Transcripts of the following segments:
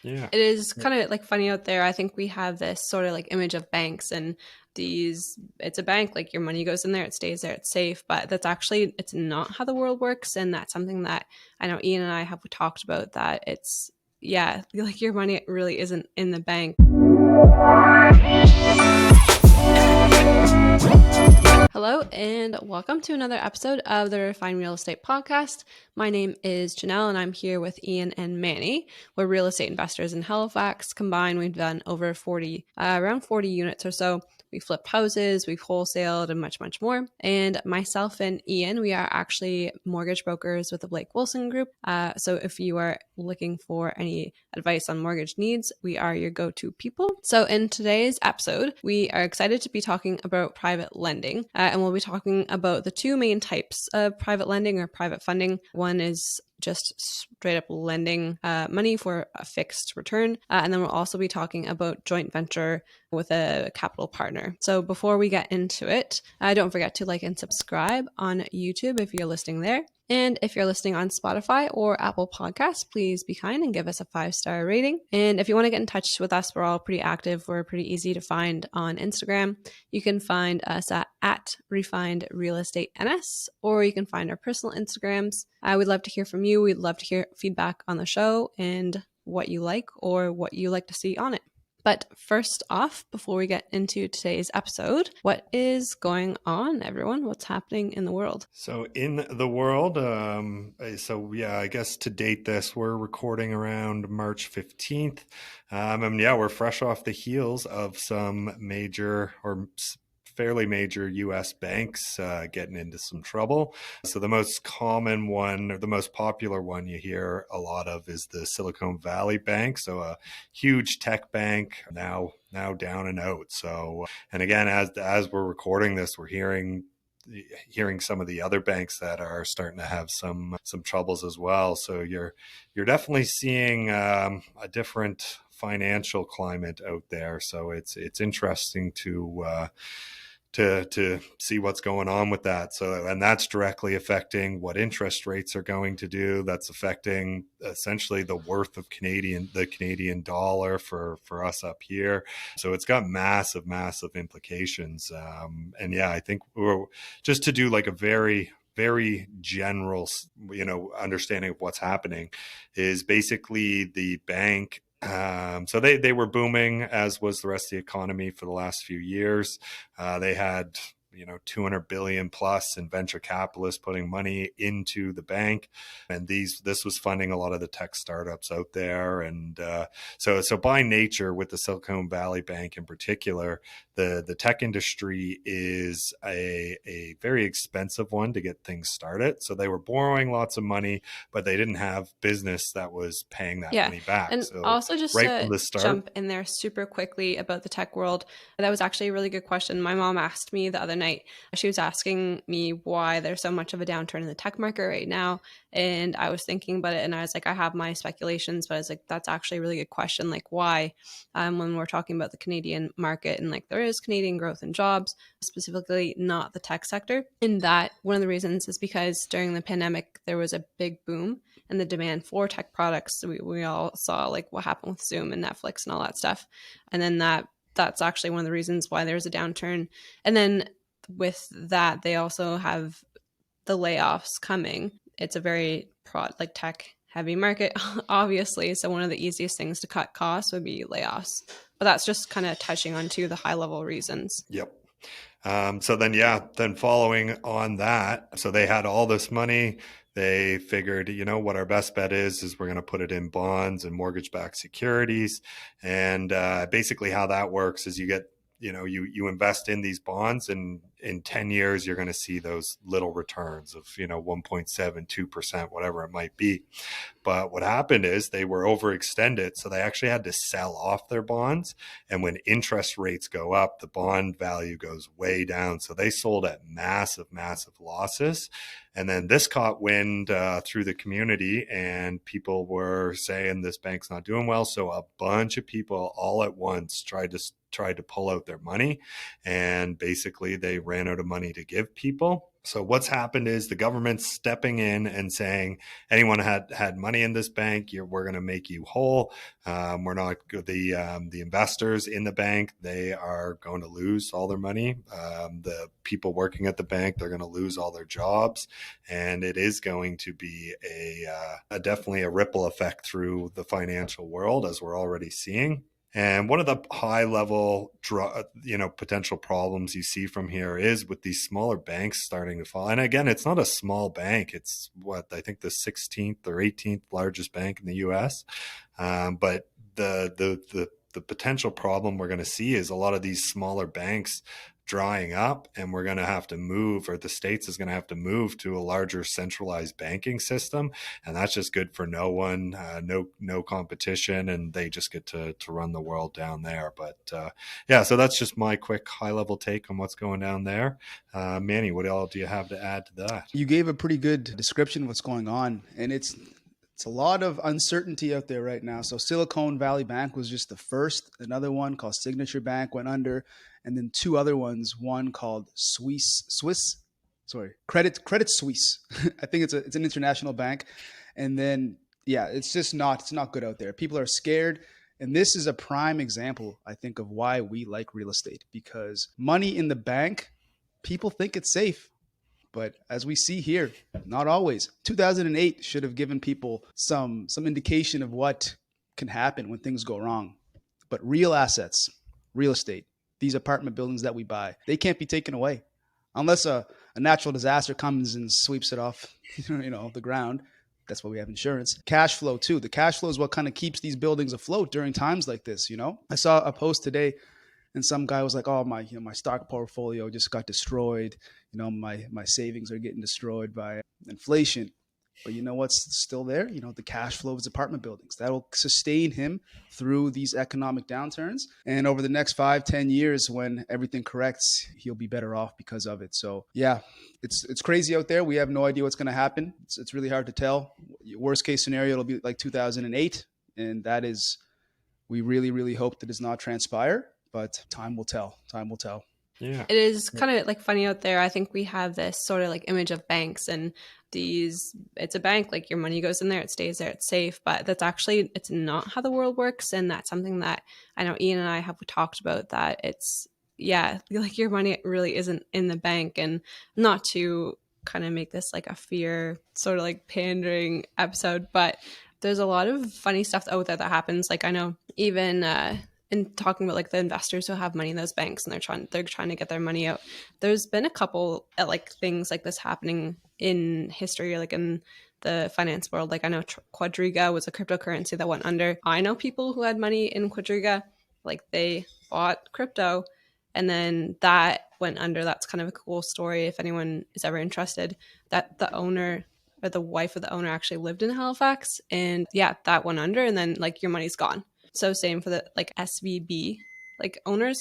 Yeah. It is kind of like funny out there. I think we have this sort of like image of banks and it's a bank, like your money goes in there, it stays there, it's safe. But it's not how the world works. And that's something that I know Ian and I have talked about, that yeah, like your money really isn't in the bank. Hello, and welcome to another episode of the Refined Real Estate Podcast. My name is Janelle, and I'm here with Ian and Manny. We're real estate investors in Halifax. Combined, we've done over around 40 units or so. We've flipped houses, we've wholesaled, and much, much more. And myself and Ian, we are actually mortgage brokers with the Blake Wilson Group. So if you are looking for any advice on mortgage needs, we are your go-to people. So in today's episode, we are excited to be talking about private lending, and we'll be talking about the two main types of private lending or private funding. One is just straight up lending money for a fixed return. And then we'll also be talking about joint venture with a capital partner. So before we get into it, don't forget to like and subscribe on YouTube if you're listening there. And if you're listening on Spotify or Apple Podcasts, please be kind and give us a 5-star rating. And if you want to get in touch with us, we're all pretty active. We're pretty easy to find on Instagram. You can find us at Refined Real Estate NS, or you can find our personal Instagrams. We'd love to hear from you. We'd love to hear feedback on the show and what you like or what you like to see on it. But first off, before we get into today's episode, what is going on, everyone? What's happening in the world? So in the world, I guess to date this, we're recording around March 15th. We're fresh off the heels of some major or fairly major U.S. banks getting into some trouble. So the most common one, or the most popular one you hear a lot of, is the Silicon Valley Bank. So a huge tech bank now down and out. So, and again, as we're recording this, we're hearing some of the other banks that are starting to have some troubles as well. So you're definitely seeing a different financial climate out there. So it's interesting to see what's going on with that. So, and that's directly affecting what interest rates are going to do. That's affecting essentially the worth of the Canadian dollar for us up here. So it's got massive implications. I think we're just to do like a very general, understanding of what's happening is basically the bank. So they were booming, as was the rest of the economy for the last few years. They had 200 billion plus in venture capitalists putting money into the bank, and this was funding a lot of the tech startups out there. And so by nature, with the Silicon Valley Bank in particular, the tech industry is a very expensive one to get things started. So they were borrowing lots of money, but they didn't have business that was paying that money back. And So also just right from to the start, jump in there super quickly about the tech world, that was actually a really good question. My mom asked me the other night. She was asking me why there's so much of a downturn in the tech market right now. And I was thinking about it, and I was like, I have my speculations, but I was like, that's actually a really good question. Like, why? When we're talking about the Canadian market, and like there is Canadian growth in jobs, specifically not the tech sector. In that, one of the reasons is because during the pandemic, there was a big boom and the demand for tech products. We all saw like what happened with Zoom and Netflix and all that stuff. And then that's actually one of the reasons why there's a downturn. And then with that, they also have the layoffs coming. It's a very tech heavy market, obviously. So one of the easiest things to cut costs would be layoffs. But that's just kind of touching on the high level reasons. Yep. Then following on that, so they had all this money. They figured, what our best bet is we're going to put it in bonds and mortgage-backed securities. And basically how that works is you get, you invest in these bonds, and in 10 years, you're going to see those little returns of, 1.72%, whatever it might be. But what happened is they were overextended. So they actually had to sell off their bonds. And when interest rates go up, the bond value goes way down. So they sold at massive losses. And then this caught wind through the community, and people were saying this bank's not doing well. So a bunch of people all at once tried to tried to pull out their money, and basically they ran out of money to give people. So what's happened is the government's stepping in and saying, anyone had money in this bank, we're going to make you whole. We're not the investors in the bank. They are going to lose all their money. The people working at the bank, they're going to lose all their jobs, and it is going to be a definitely a ripple effect through the financial world, as we're already seeing. And one of the high level, potential problems you see from here is with these smaller banks starting to fall. And again, it's not a small bank. It's I think the 16th or 18th largest bank in the US. But the potential problem we're going to see is a lot of these smaller banks drying up, and we're going to have to move, or the states is going to have to move to a larger centralized banking system, and that's just good for no one, no competition, and they just get to run the world down there. But so that's just my quick high level take on what's going down there. Manny, what all do you have to add to that? You gave a pretty good description of what's going on, and it's a lot of uncertainty out there right now. So Silicon Valley Bank was just the first. Another one called Signature Bank went under, and then two other ones. One called Credit Suisse. I think it's an international bank, and then it's not good out there. People are scared, and this is a prime example, I think, of why we like real estate, because money in the bank, people think it's safe. But as we see here, not always. 2008 should have given people some indication of what can happen when things go wrong. But real assets, real estate, these apartment buildings that we buy, they can't be taken away unless a natural disaster comes and sweeps it off, the ground. That's why we have insurance. Cash flow too. The cash flow is what kind of keeps these buildings afloat during times like this. I saw a post today, and some guy was like, "Oh, my stock portfolio just got destroyed. My savings are getting destroyed by inflation." But you know what's still there? The cash flow of his apartment buildings. That'll sustain him through these economic downturns. And over the next 5-10 years, when everything corrects, he'll be better off because of it. So yeah, it's crazy out there. We have no idea what's going to happen. It's really hard to tell. Worst case scenario, it'll be like 2008. And that is, we really, really hope that does not transpire. But time will tell. Time will tell. Yeah. It is kind of like funny out there. I think we have this sort of like image of banks, and it's a bank, like your money goes in there, it stays there, it's safe. But it's not how the world works. And that's something that I know Ian and I have talked about, that it's, like your money really isn't in the bank. And not to kind of make this like a fear sort of like pandering episode, but there's a lot of funny stuff out there that happens. Like I know even, in talking about like the investors who have money in those banks and they're trying to get their money out. There's been a couple like things like this happening in history, or like in the finance world. Like I know Quadriga was a cryptocurrency that went under. I know people who had money in Quadriga, like they bought crypto and then that went under. That's kind of a cool story if anyone is ever interested. That the owner or the wife of the owner actually lived in Halifax, and that went under, and then like your money's gone. So same for the like SVB like owners,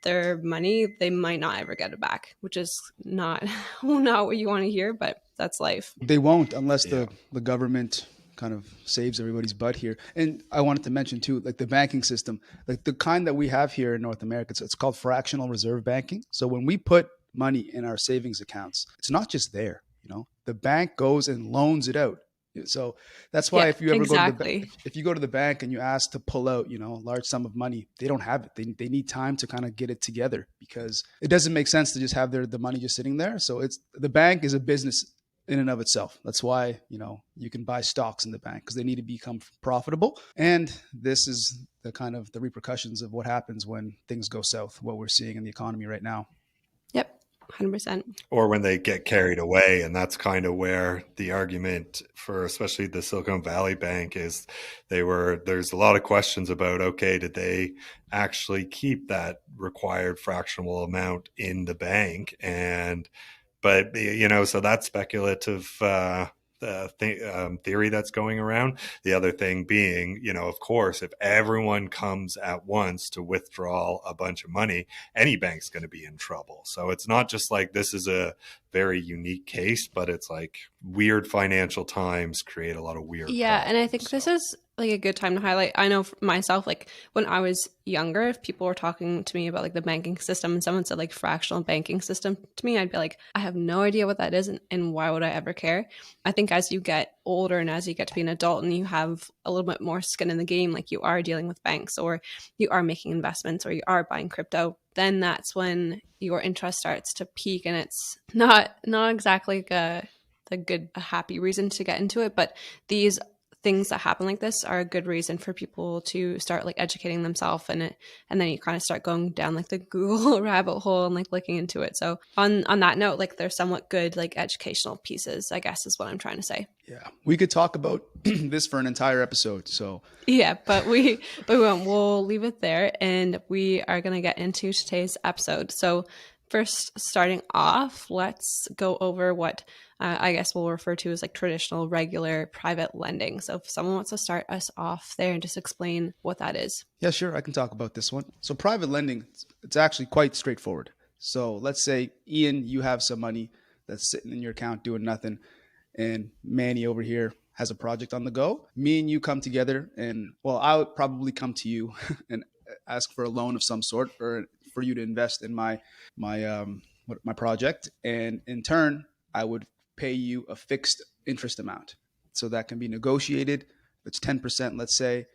their money, they might not ever get it back, which is not what you want to hear, but that's life. They won't unless the government kind of saves everybody's butt here. And I wanted to mention too, like the banking system, like the kind that we have here in North America, it's called fractional reserve banking. So when we put money in our savings accounts, it's not just there, the bank goes and loans it out. So that's why if you ever go to the bank and you ask to pull out, a large sum of money, they don't have it. They need time to kind of get it together, because it doesn't make sense to just have the money just sitting there. So the bank is a business in and of itself. That's why, you can buy stocks in the bank, because they need to become profitable. And this is the kind of the repercussions of what happens when things go south, what we're seeing in the economy right now. Yep. 100%. Or when they get carried away. And that's kind of where the argument for especially the Silicon Valley Bank is there's a lot of questions about, okay, did they actually keep that required fractional amount in the bank? But so that's speculative theory that's going around. The other thing being, of course, if everyone comes at once to withdraw a bunch of money, any bank's going to be in trouble. So it's not just like this is a very unique case, but it's like weird financial times create a lot of weird problems. And I think this is like a good time to highlight. I know for myself, like when I was younger, if people were talking to me about like the banking system and someone said like fractional banking system to me, I'd be like, I have no idea what that is, and why would I ever care? I think as you get older and as you get to be an adult and you have a little bit more skin in the game, like you are dealing with banks or you are making investments or you are buying crypto, then that's when your interest starts to peak, and it's not exactly like a happy reason to get into it, but these things that happen like this are a good reason for people to start like educating themselves in it, and then you kind of start going down like the Google rabbit hole and like looking into it. So on that note, like they're somewhat good like educational pieces, I guess is what I'm trying to say. Yeah, we could talk about this for an entire episode. So Yeah, but we won't. We'll leave it there, and we are going to get into today's episode. So first, starting off, let's go over what I guess we'll refer to as like traditional, regular private lending. So if someone wants to start us off there and just explain what that is. yeah, sure, I can talk about this one. So private lending, it's actually quite straightforward. So let's say, Ian, you have some money that's sitting in your account doing nothing, and Manny over here has a project on the go. Me and you come together, and well, I would probably come to you and ask for a loan of some sort, or for you to invest in my project, and in turn, I would pay you a fixed interest amount. So that can be negotiated. If it's 10%, let's say,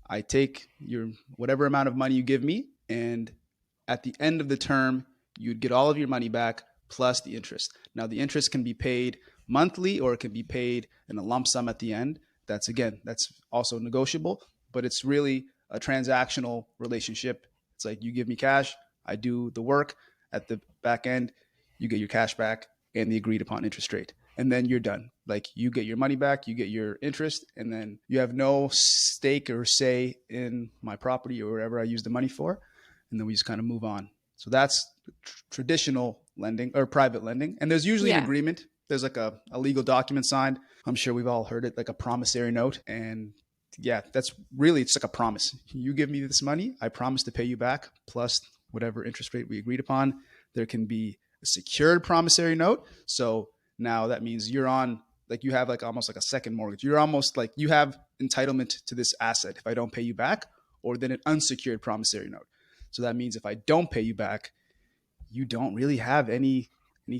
I take your whatever amount of money you give me, and at the end of the term, you'd get all of your money back plus the interest. Now, the interest can be paid monthly or it can be paid in a lump sum at the end. That's also negotiable, but it's really a transactional relationship. It's like you give me cash, I do the work. At the back end, you get your cash back and the agreed upon interest rate. And then you're done. Like you get your money back, you get your interest, and then you have no stake or say in my property or wherever I use the money for. And then we just kind of move on. So that's traditional lending or private lending. And there's usually an agreement. There's like a legal document signed. I'm sure we've all heard it, like a promissory note. And yeah, it's like a promise. You give me this money, I promise to pay you back plus whatever interest rate we agreed upon. There can be a secured promissory note. So now that means you're on, like you have like almost like a second mortgage. You're almost like you have entitlement to this asset if I don't pay you back, or then an unsecured promissory note. So that means if I don't pay you back, you don't really have any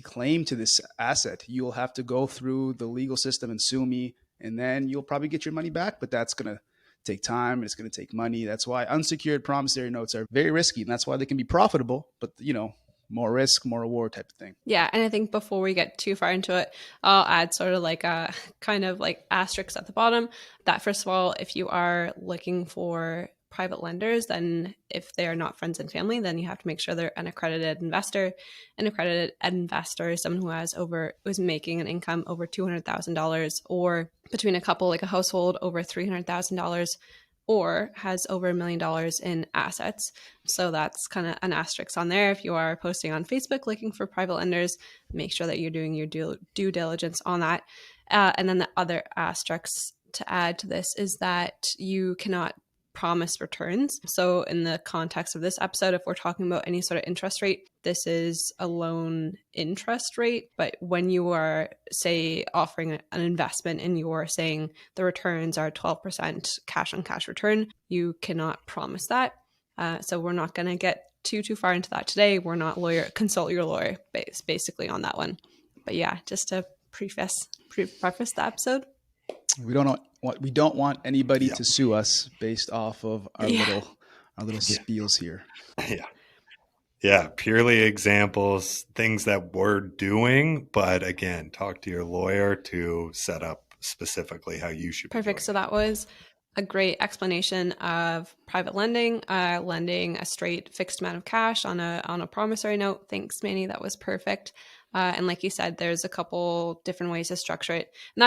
claim to this asset. You'll have to go through the legal system and sue me, and then you'll probably get your money back, but that's going to take time. It's going to take money. That's why unsecured promissory notes are very risky, and that's why they can be profitable, but more risk, more reward type of thing. Yeah. And I think before we get too far into it, I'll add sort of like a kind of like asterisk at the bottom that, first of all, if you are looking for private lenders, then if they are not friends and family, then you have to make sure they're an accredited investor. An accredited investor is someone who's making an income over $200,000, or between a couple, like a household, over $300,000, or has over $1 million in assets. So that's kind of an asterisk on there. If you are posting on Facebook looking for private lenders, make sure that you're doing your due diligence on that. And then the other asterisks to add to this is that you cannot promise returns. So in the context of this episode, if we're talking about any sort of interest rate, this is a loan interest rate. But when you are, say, offering an investment and you're saying the returns are 12% cash on cash return, you cannot promise that. So we're not going to get too far into that today. We're not consult your lawyer basically on that one. But yeah, just to preface the episode. We don't want anybody to sue us based off of our little spiels here. Yeah, purely examples, things that we're doing, but again, talk to your lawyer to set up specifically how you should be doing it. So that was a great explanation of private lending, lending a straight fixed amount of cash on a promissory note. Thanks, Manny. That was perfect. And like you said, there's a couple different ways to structure it. And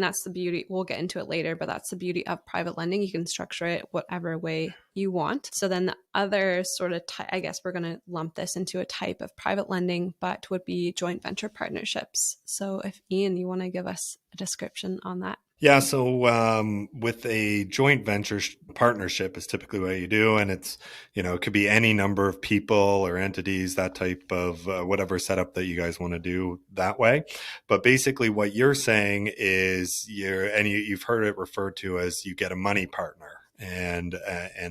that's the beauty. We'll get into it later, but that's the beauty of private lending. You can structure it whatever way you want. So then the other sort of, I guess we're going to lump this into a type of private lending, but would be joint venture partnerships. So if Ian, you want to give us a description on that? Yeah, so with a joint venture partnership is typically what you do, and it's it could be any number of people or entities, that type of whatever setup that you guys want to do that way. But basically, what you're saying is you've heard it referred to as you get a money partner. And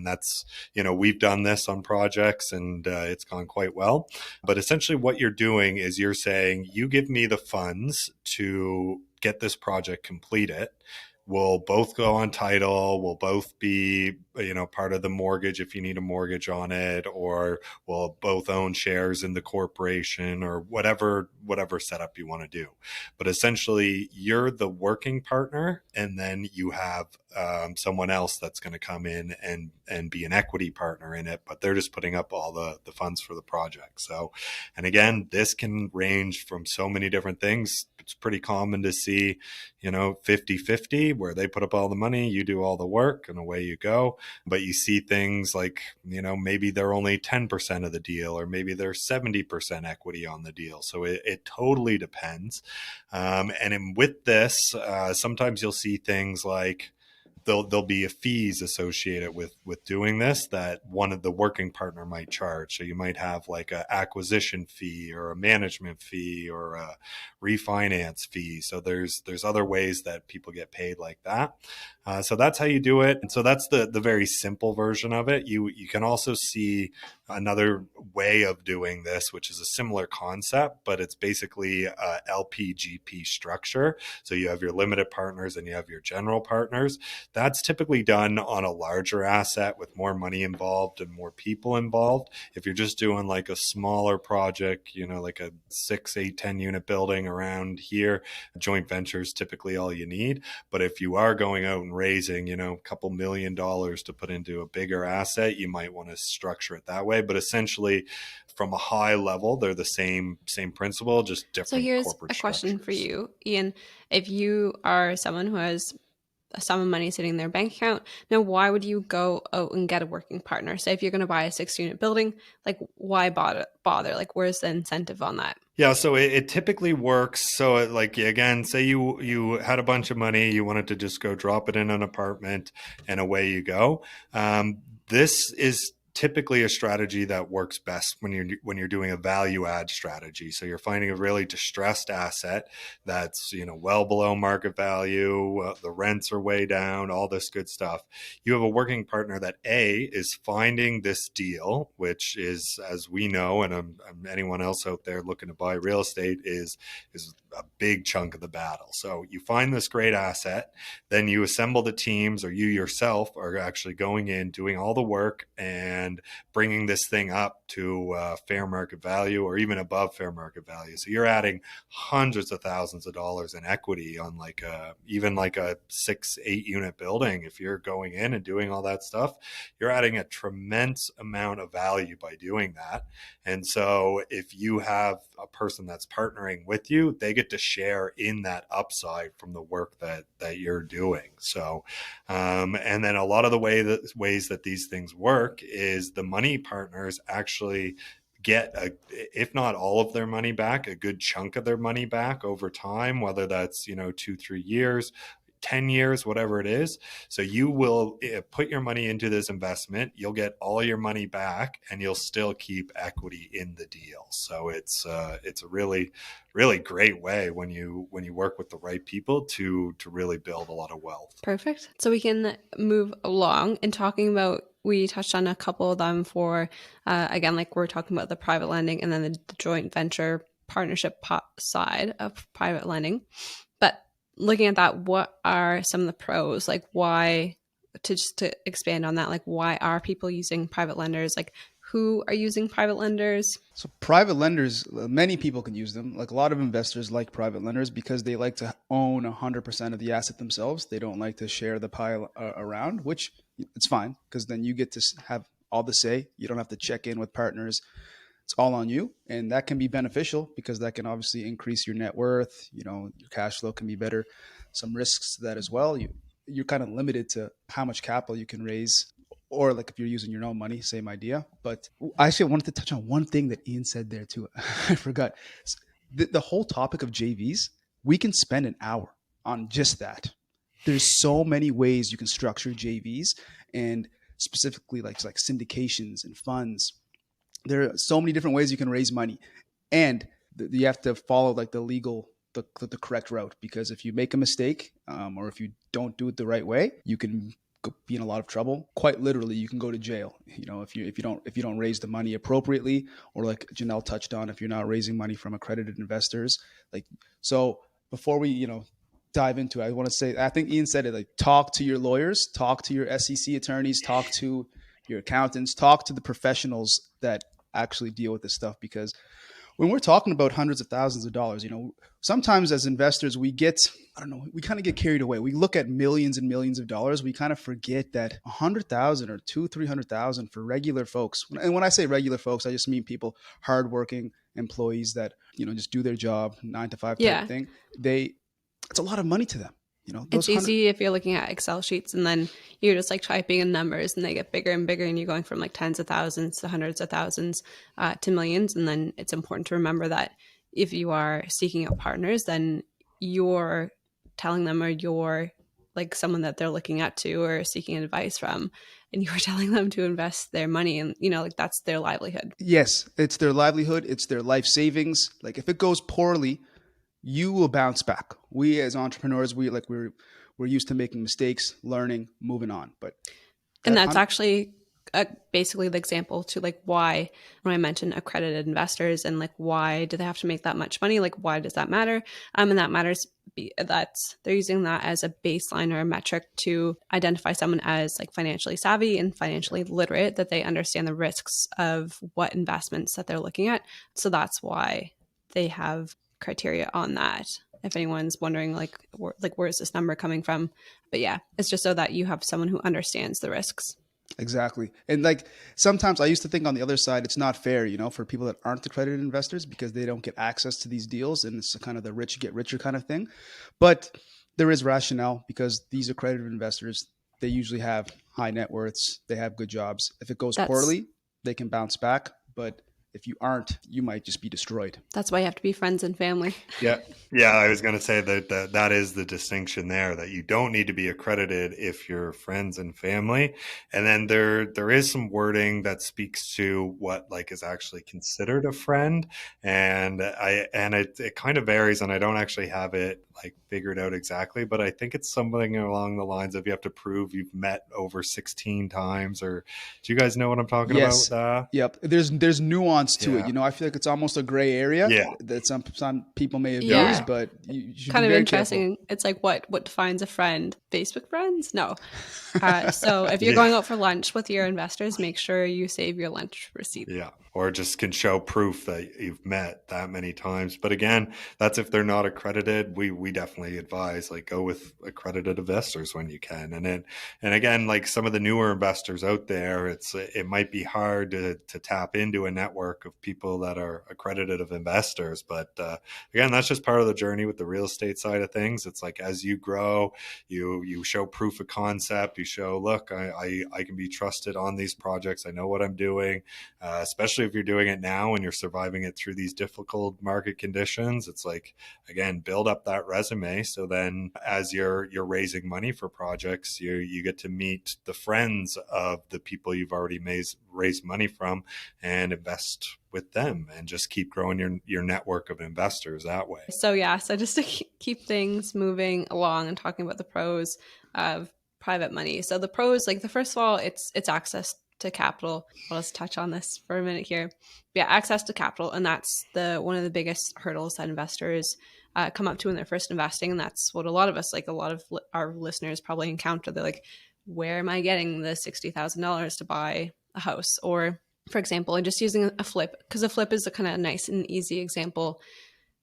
that's we've done this on projects and it's gone quite well. But essentially, what you're doing is you're saying you give me the funds to get this project completed. We'll both go on title. We'll both be, part of the mortgage if you need a mortgage on it, or we'll both own shares in the corporation, or whatever setup you want to do. But essentially, you're the working partner, and then you have someone else that's going to come in and be an equity partner in it, but they're just putting up all the funds for the project. So, and again, this can range from so many different things. It's pretty common to see 50-50, where they put up all the money, you do all the work, and away you go. But you see things like maybe they're only 10% of the deal, or maybe they're 70% equity on the deal. So it totally depends. With this, sometimes you'll see things like there'll be fees associated with doing this that one of the working partner might charge. So you might have like a acquisition fee or a management fee or a refinance fee. So there's other ways that people get paid like that. So that's how you do it. And so that's the very simple version of it. You can also see another way of doing this, which is a similar concept, but it's basically a LPGP structure. So you have your limited partners and you have your general partners. That's typically done on a larger asset with more money involved and more people involved. If you're just doing like a smaller project, like a 6, 8, 10 unit building around here, joint venture is typically all you need. But if you are going out and raising, a couple $1 million to put into a bigger asset, you might want to structure it that way. But essentially, from a high level, they're the same principle, just different. So here's corporate a question structures. for you, Ian. If you are someone who has a sum of money sitting in their bank account, now why would you go out and get a working partner? Say if you're going to buy a 6-unit building, like why bother? Like where's the incentive on that? Yeah, so it typically works. So again, say you had a bunch of money, you wanted to just go drop it in an apartment, and away you go. This is typically a strategy that works best when you're doing a value add strategy. So you're finding a really distressed asset that's well below market value, the rents are way down, all this good stuff. You have a working partner that is finding this deal, which is, as we know, and anyone else out there looking to buy real estate, is a big chunk of the battle. So you find this great asset, then you assemble the teams, or you yourself are actually going in, doing all the work, and bringing this thing up to fair market value or even above fair market value. So you're adding hundreds of thousands of dollars in equity on even like a 6, 8 unit building. If you're going in and doing all that stuff, you're adding a tremendous amount of value by doing that. And so if you have a person that's partnering with you, they get to share in that upside from the work that you're doing. So and then a lot of the ways that these things work is the money partners actually get if not all of their money back, a good chunk of their money back over time, whether that's 2-3 years, 10 years, whatever it is. So you will put your money into this investment, you'll get all your money back, and you'll still keep equity in the deal. So it's a really, really great way when you work with the right people to really build a lot of wealth. Perfect. So we can move along in talking about, we touched on a couple of them for, again, like we're talking about the private lending and then the joint venture partnership side of private lending. But looking at that, what are some of the pros? Like why, to expand on that, like why are people using private lenders? Like who are using private lenders? So private lenders, many people can use them. Like a lot of investors like private lenders because they like to own 100% of the asset themselves. They don't like to share the pile around, which it's fine because then you get to have all the say. You don't have to check in with partners. It's all on you. And that can be beneficial because that can obviously increase your net worth. Your cash flow can be better. Some risks to that as well. You're kind of limited to how much capital you can raise, or like if you're using your own money, same idea. But actually, I wanted to touch on one thing that Ian said there too. I forgot. The whole topic of JVs, we can spend an hour on just that. There's so many ways you can structure JVs, and specifically like syndications and funds. There are so many different ways you can raise money, and you have to follow like the correct route, because if you make a mistake, or if you don't do it the right way, you can be in a lot of trouble. Quite literally, you can go to jail. If you don't raise the money appropriately, or like Janelle touched on, if you're not raising money from accredited investors. Like, so before we dive into it, I want to say, I think Ian said it, like, talk to your lawyers, talk to your SEC attorneys, talk to your accountants, talk to the professionals that actually deal with this stuff, because when we're talking about hundreds of thousands of dollars, sometimes as investors, we kind of get carried away. We look at millions and millions of dollars. We kind of forget that 100,000 or 300,000 for regular folks. And when I say regular folks, I just mean people, hardworking employees that, just do their job, 9 to 5 type thing. It's a lot of money to them. It's easy if you're looking at Excel sheets and then you're just like typing in numbers and they get bigger and bigger, and you're going from like tens of thousands to hundreds of thousands to millions. And then it's important to remember that if you are seeking out partners, then you're telling them, or you're like someone that they're looking at to or seeking advice from, and you're telling them to invest their money, and like that's their livelihood. Yes, it's their livelihood. It's their life savings. Like, if it goes poorly, you will bounce back. We as entrepreneurs, we're used to making mistakes, learning, moving on. And that's actually basically the example to like why, when I mentioned accredited investors and like why do they have to make that much money, like why does that matter? And that matters, that's they're using that as a baseline or a metric to identify someone as like financially savvy and financially literate, that they understand the risks of what investments that they're looking at. So that's why they have criteria on that, if anyone's wondering where's this number coming from. But yeah, it's just so that you have someone who understands the risks. Exactly. And like, sometimes I used to think on the other side, it's not fair, for people that aren't accredited investors, because they don't get access to these deals, and it's kind of the rich get richer kind of thing. But there is rationale, because these accredited investors, they usually have high net worths, they have good jobs. If it goes poorly, they can bounce back. But if you aren't, you might just be destroyed. That's why you have to be friends and family. Yeah. I was going to say that is the distinction there, that you don't need to be accredited if you're friends and family. And then there is some wording that speaks to what like is actually considered a friend. And it kind of varies, and I don't actually have it like figured out exactly, but I think it's something along the lines of you have to prove you've met over 16 times, or do you guys know what I'm talking about? Yep. There's nuance to it. I feel like it's almost a gray area that some people may have used, but you should kind be of very interesting. careful. It's like what defines a friend? Facebook friends? No. So if you're going out for lunch with your investors, make sure you save your lunch receipt. Yeah. Or just can show proof that you've met that many times. But again, that's if they're not accredited. We definitely advise like go with accredited investors when you can. And again, like some of the newer investors out there, it might be hard to tap into a network of people that are accredited of investors. But again, that's just part of the journey with the real estate side of things. It's like as you grow, you show proof of concept. You show, look, I can be trusted on these projects. I know what I'm doing, especially if you're doing it now and you're surviving it through these difficult market conditions. It's like, again, build up that resume. So then as you're raising money for projects, you get to meet the friends of the people you've already raised money from and invest with them, and just keep growing your network of investors that way. So just to keep things moving along and talking about the pros of private money. So the pros, like the first of all, it's access to capital. I'll just touch on this for a minute here. Yeah, access to capital, and that's one of the biggest hurdles that investors come up to when they're first investing, and that's what a lot of us, like a lot of our listeners, probably encounter. They're like, "Where am I getting the $60,000 to buy a house?" Or, for example, and just using a flip, because a flip is a kind of nice and easy example.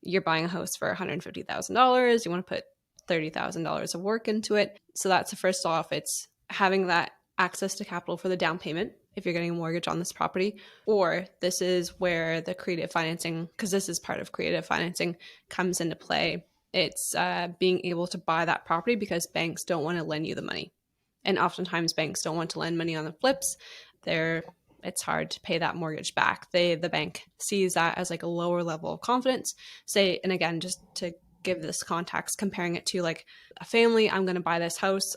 You're buying a house for $150,000. You want to put $30,000 of work into it. So that's the first off. It's having that access to capital for the down payment if you're getting a mortgage on this property. Or this is where the creative financing, because this is part of creative financing, comes into play. It's being able to buy that property because banks don't want to lend you the money. And oftentimes banks don't want to lend money on the flips. It's hard to pay that mortgage back. The bank sees that as like a lower level of confidence. And again, just to give this context, comparing it to like a family. I'm going to buy this house.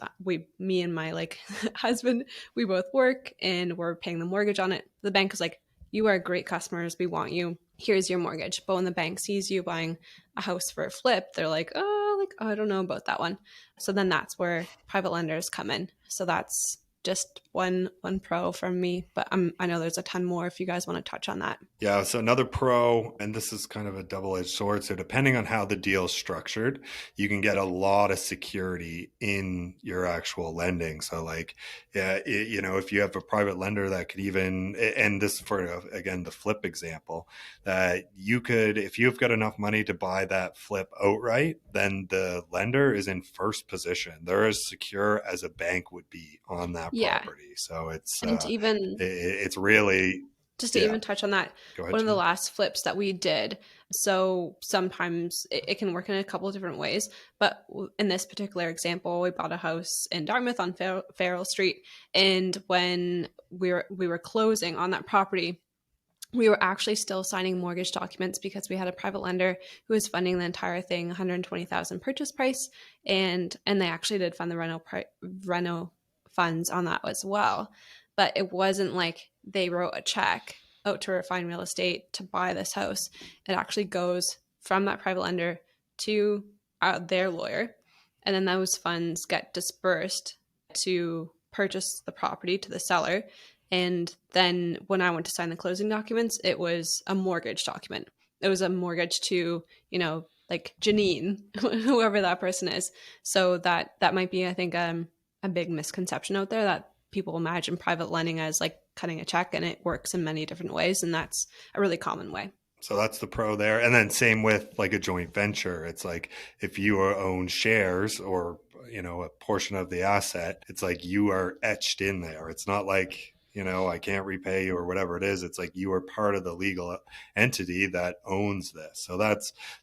Me and my like husband, we both work and we're paying the mortgage on it. The bank is like, you are great customers. We want you. Here's your mortgage. But when the bank sees you buying a house for a flip, they're like, I don't know about that one. So then that's where private lenders come in. So that's just one pro from me, but I know there's a ton more if you guys want to touch on that. Yeah, so another pro, and this is kind of a double-edged sword. So depending on how the deal is structured, you can get a lot of security in your actual lending. So like, if you have a private lender that could even, and this for, again, the flip example, that you could, if you've got enough money to buy that flip outright, then the lender is in first position. They're as secure as a bank would be on that property. So it's, and even it's really... Just to even touch on that, one of the last flips that we did. So sometimes it can work in a couple of different ways. But in this particular example, we bought a house in Dartmouth on Farrell Street. And when we were closing on that property, we were actually still signing mortgage documents because we had a private lender who was funding the entire thing, $120,000 purchase price. And they actually did fund the reno funds on that as well. But it wasn't like they wrote a check out to Refine Real Estate to buy this house. It actually goes from that private lender to their lawyer. And then those funds get dispersed to purchase the property to the seller. And then when I went to sign the closing documents, it was a mortgage document. It was a mortgage to, like Janine, whoever that person is. So that might be, I think, a big misconception out there that people imagine private lending as like cutting a check, and it works in many different ways. And that's a really common way. So that's the pro there. And then same with like a joint venture. It's like if you own shares or, a portion of the asset, it's like you are etched in there. It's not like, I can't repay you or whatever it is. It's like you are part of the legal entity that owns this. So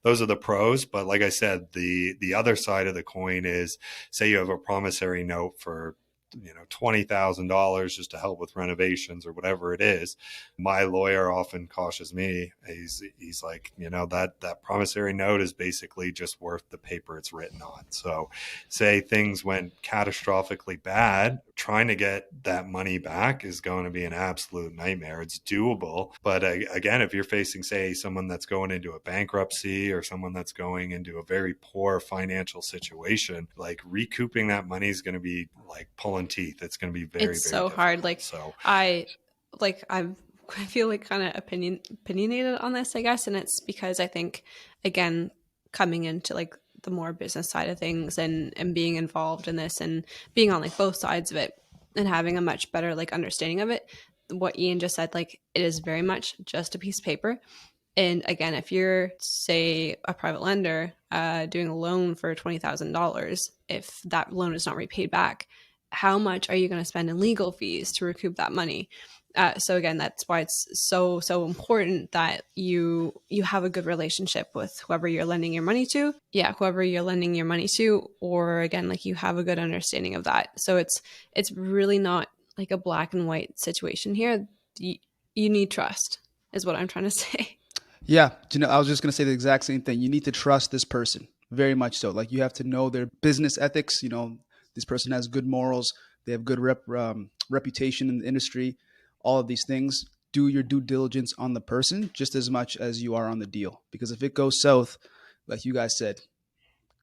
those are the pros. But like I said, the other side of the coin is, say you have a promissory note for $20,000 just to help with renovations or whatever it is. My lawyer often cautions me. He's like, that promissory note is basically just worth the paper it's written on. So say things went catastrophically bad, trying to get that money back is going to be an absolute nightmare. It's doable. But again, if you're facing, say, someone that's going into a bankruptcy or someone that's going into a very poor financial situation, like recouping that money is going to be like pulling teeth. It's going to be very, it's very so hard. Like, so I feel like kind of opinionated on this, I guess. And it's because I think, again, coming into like the more business side of things and being involved in this and being on like both sides of it and having a much better like understanding of it, what Ian just said, like it is very much just a piece of paper. And again, if you're, say, a private lender doing a loan for $20,000, if that loan is not repaid back, how much are you going to spend in legal fees to recoup that money? So again, that's why it's so important that you have a good relationship with whoever you're lending your money to. Yeah, whoever you're lending your money to, or again, like you have a good understanding of that. So it's really not like a black and white situation here. You need trust, is what I'm trying to say. Yeah, I was just going to say the exact same thing. You need to trust this person, very much so. Like you have to know their business ethics. This person has good morals. They have good reputation in the industry. All of these things. Do your due diligence on the person just as much as you are on the deal. Because if it goes south, like you guys said,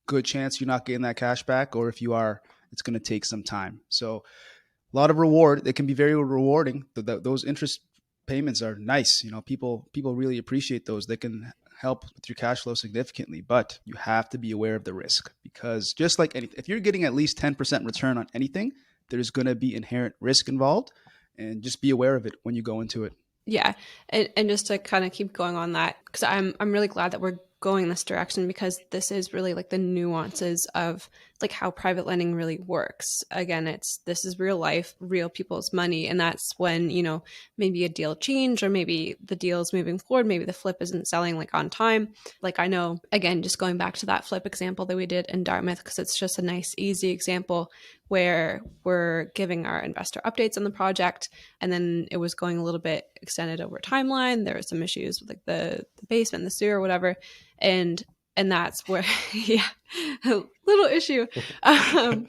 good chance you're not getting that cash back. Or if you are, it's going to take some time. So a lot of reward. It can be very rewarding. Those interest payments are nice. People really appreciate those. They can help with your cash flow significantly, but you have to be aware of the risk, because just like anything, if you're getting at least 10% return on anything, there's going to be inherent risk involved, and just be aware of it when you go into it. Yeah. And just to kind of keep going on that, because I'm really glad that we're going this direction, because this is really like the nuances of like how private lending really works. Again, this is real life, real people's money. And that's when, maybe a deal changed, or maybe the deal is moving forward. Maybe the flip isn't selling like on time. Like I know, again, just going back to that flip example that we did in Dartmouth, because it's just a nice, easy example where we're giving our investor updates on the project. And then it was going a little bit extended over timeline. There were some issues with like the basement, the sewer, whatever. And And that's where, yeah, a little issue. Um,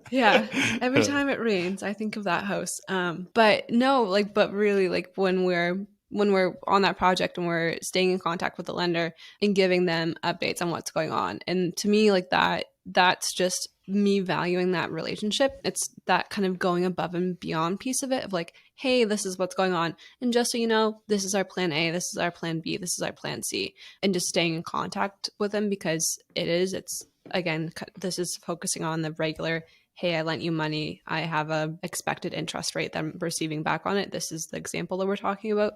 yeah, every time it rains, I think of that house. But no, like, but really, like when we're on that project and we're staying in contact with the lender and giving them updates on what's going on, and to me, like that's just me valuing that relationship. It's that kind of going above and beyond piece of it of like, hey, this is what's going on, and just so you know, this is our plan A, this is our plan B, this is our plan C, and just staying in contact with them because it's again, this is focusing on the regular, hey, I lent you money, I have a expected interest rate that I'm receiving back on it. This is the example that we're talking about.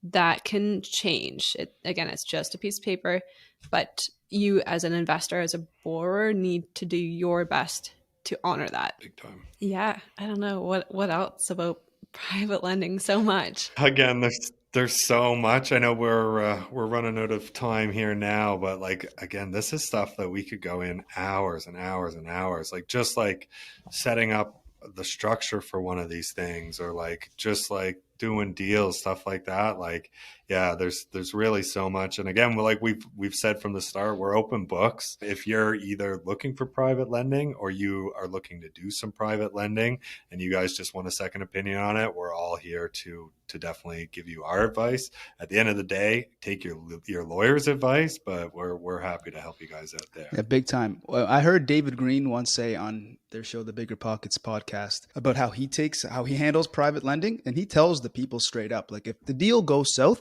That can change. Again, it's just a piece of paper, but you as an investor, as a borrower, need to do your best to honor that. Big time. Yeah, I don't know what else about private lending so much. Again, there's so much. I know we're running out of time here now, but like again, this is stuff that we could go in hours and hours and hours. Like just like setting up the structure for one of these things, or like just like doing deals, stuff like that. Like, yeah, there's really so much. And again, like we've said from the start, we're open books. If you're either looking for private lending or you are looking to do some private lending and you guys just want a second opinion on it, we're all here to definitely give you our advice. At the end of the day, take your lawyer's advice, but we're happy to help you guys out there. Yeah, big time. Well, I heard David Green once say on their show, the Bigger Pockets podcast, about how he handles private lending, and he tells the people straight up, like, if the deal goes south,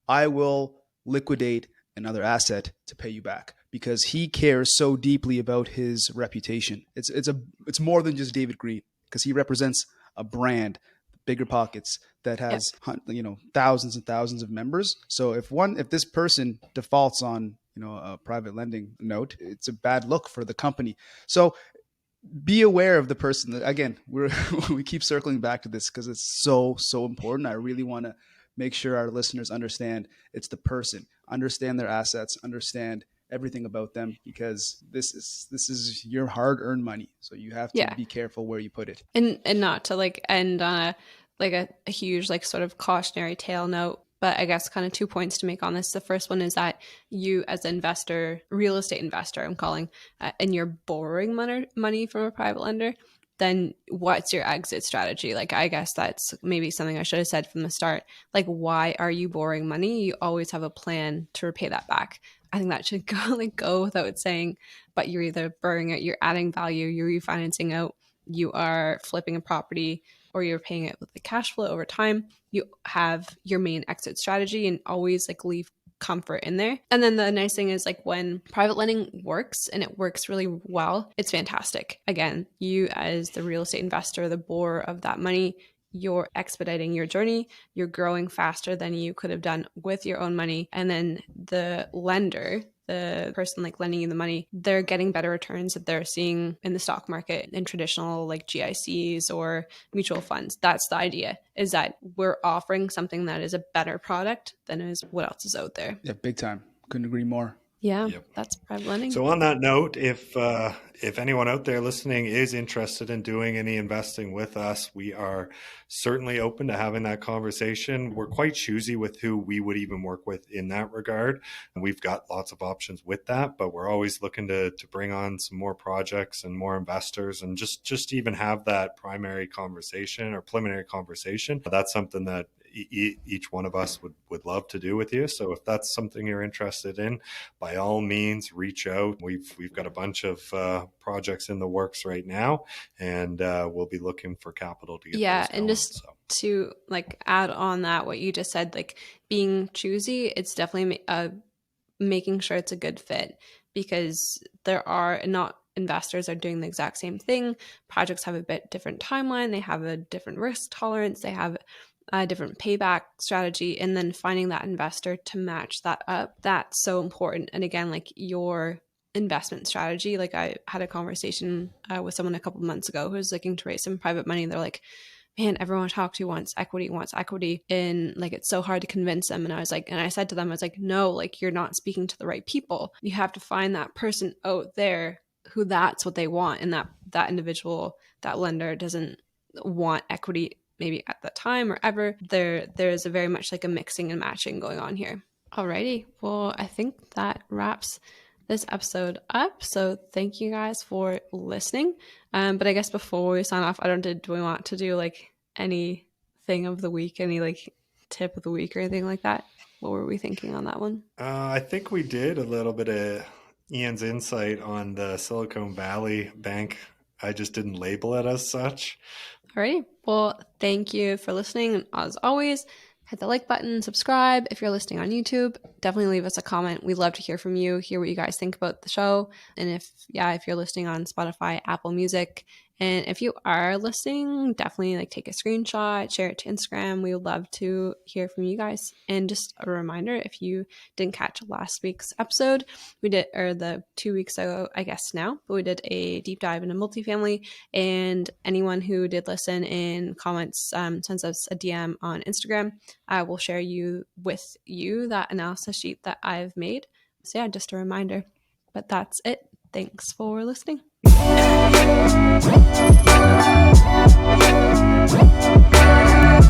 I will liquidate another asset to pay you back, because he cares so deeply about his reputation. It's more than just David Green, because he represents a brand, Bigger Pockets, that has thousands and thousands of members. So if this person defaults on a private lending note, it's a bad look for the company. So be aware of the person. That, again, we keep circling back to this because it's so important. I really want to make sure our listeners understand it's the person, understand their assets, understand everything about them, because this is your hard-earned money. So you have to be careful where you put it. And not to like end on a huge like sort of cautionary tale note, but I guess kind of 2 points to make on this. The first one is that you as an investor, real estate investor, I'm calling, and you're borrowing money from a private lender, then what's your exit strategy? Like, I guess that's maybe something I should have said from the start. Like, why are you borrowing money? You always have a plan to repay that back. I think that should go without saying, but you're either borrowing it, you're adding value, you're refinancing out, you are flipping a property, or you're paying it with the cash flow over time. You have your main exit strategy and always like leave comfort in there. And then the nice thing is, like, when private lending works and it works really well, it's fantastic. Again, you as the real estate investor, the borrower of that money, you're expediting your journey, you're growing faster than you could have done with your own money. And then the lender, the person like lending you the money, they're getting better returns that they're seeing in the stock market, in traditional like GICs or mutual funds. That's the idea, is that we're offering something that is a better product than is what else is out there. Yeah, big time. Couldn't agree more. Yeah, Yep. That's private lending. So on that note, if anyone out there listening is interested in doing any investing with us, we are certainly open to having that conversation. We're quite choosy with who we would even work with in that regard. And we've got lots of options with that, but we're always looking to bring on some more projects and more investors, and just even have that primary conversation or preliminary conversation. That's something that each one of us would love to do with you. So if that's something you're interested in, by all means, reach out. We've got a bunch of projects in the works right now, and we'll be looking for capital to get those going. And just to like add on that, what you just said, like being choosy, it's definitely making sure it's a good fit, because there are not investors are doing the exact same thing. Projects have a bit different timeline. They have a different risk tolerance. They have a different payback strategy, and then finding that investor to match that up, that's so important. And again, like your investment strategy, like I had a conversation with someone a couple of months ago who was looking to raise some private money. They're like, man, everyone I talk to wants equity, and like it's so hard to convince them. And I said to them, I was like, no, like you're not speaking to the right people. You have to find that person out there who that's what they want, and that individual, that lender doesn't want equity maybe at that time or ever. There's a very much like a mixing and matching going on here. Alrighty. Well, I think that wraps this episode up. So thank you guys for listening. But I guess before we sign off, do we want to do like any thing of the week, any like tip of the week or anything like that? What were we thinking on that one? I think we did a little bit of Ian's insight on the Silicon Valley Bank. I just didn't label it as such. Alrighty. Well, thank you for listening. And as always, hit the like button, subscribe. If you're listening on YouTube, definitely leave us a comment. We'd love to hear from you, hear what you guys think about the show. And if you're listening on Spotify, Apple Music, and if you are listening, definitely like take a screenshot, share it to Instagram. We would love to hear from you guys. And just a reminder, if you didn't catch last week's episode, we did, or the 2 weeks ago, I guess now, but we did a deep dive into multifamily. And anyone who did listen in comments, sends us a DM on Instagram. I will share with you that analysis sheet that I've made. So yeah, just a reminder. But that's it. Thanks for listening. We'll be right back.